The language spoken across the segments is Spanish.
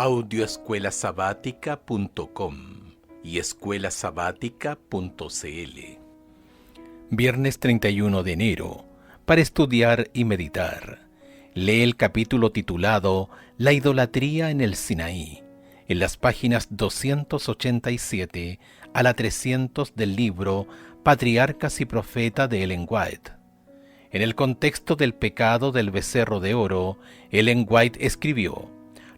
audioescuelasabática.com y escuelasabática.cl. Viernes 31 de enero, para estudiar y meditar. Lee el capítulo titulado La idolatría en el Sinaí, en las páginas 287 a la 300 del libro Patriarcas y Profetas de Ellen White. En el contexto del pecado del becerro de oro, Ellen White escribió: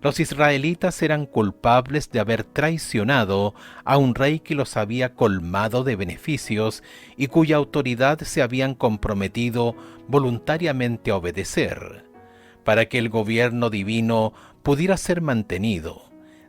los israelitas eran culpables de haber traicionado a un rey que los había colmado de beneficios y cuya autoridad se habían comprometido voluntariamente a obedecer. Para que el gobierno divino pudiera ser mantenido,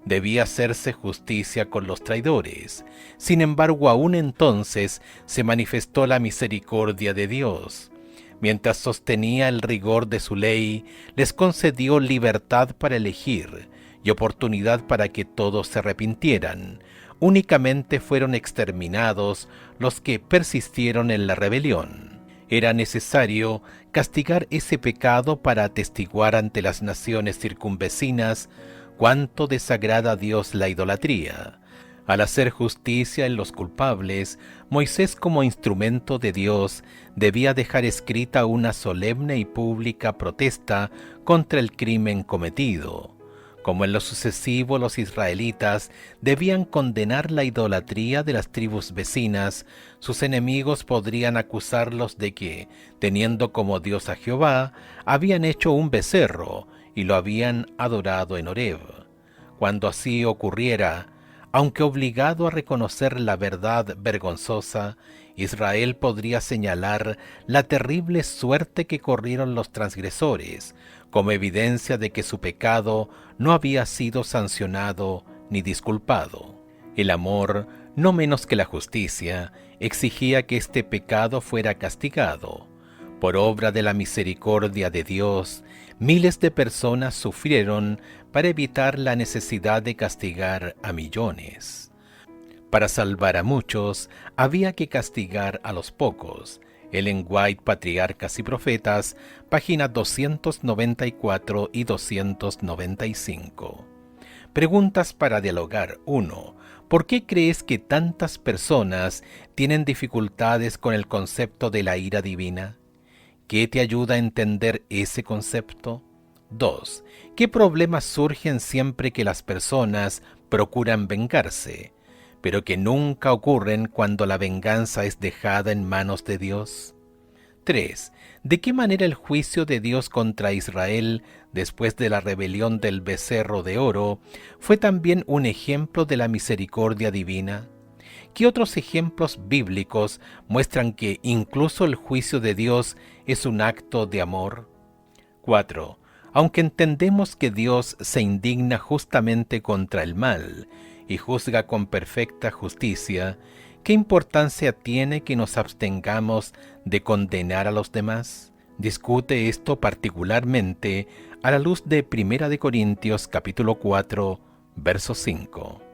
debía hacerse justicia con los traidores. Sin embargo, aún entonces se manifestó la misericordia de Dios. Mientras sostenía el rigor de su ley, les concedió libertad para elegir y oportunidad para que todos se arrepintieran. Únicamente fueron exterminados los que persistieron en la rebelión. Era necesario castigar ese pecado para atestiguar ante las naciones circunvecinas cuánto desagrada a Dios la idolatría. Al hacer justicia en los culpables, Moisés, como instrumento de Dios, debía dejar escrita una solemne y pública protesta contra el crimen cometido. Como en lo sucesivo los israelitas debían condenar la idolatría de las tribus vecinas, sus enemigos podrían acusarlos de que, teniendo como Dios a Jehová, habían hecho un becerro y lo habían adorado en Horeb. Cuando así ocurriera, aunque obligado a reconocer la verdad vergonzosa, Israel podría señalar la terrible suerte que corrieron los transgresores, como evidencia de que su pecado no había sido sancionado ni disculpado. El amor, no menos que la justicia, exigía que este pecado fuera castigado. Por obra de la misericordia de Dios, miles de personas sufrieron para evitar la necesidad de castigar a millones. Para salvar a muchos, había que castigar a los pocos. Ellen White, Patriarcas y Profetas, páginas 294 y 295. Preguntas para dialogar. 1. ¿Por qué crees que tantas personas tienen dificultades con el concepto de la ira divina? ¿Qué te ayuda a entender ese concepto? 2. ¿Qué problemas surgen siempre que las personas procuran vengarse, pero que nunca ocurren cuando la venganza es dejada en manos de Dios? 3. ¿De qué manera el juicio de Dios contra Israel después de la rebelión del becerro de oro fue también un ejemplo de la misericordia divina? ¿Qué otros ejemplos bíblicos muestran que incluso el juicio de Dios es un acto de amor? 4. Aunque entendemos que Dios se indigna justamente contra el mal y juzga con perfecta justicia, ¿qué importancia tiene que nos abstengamos de condenar a los demás? Discute esto particularmente a la luz de 1 Corintios capítulo 4, verso 5.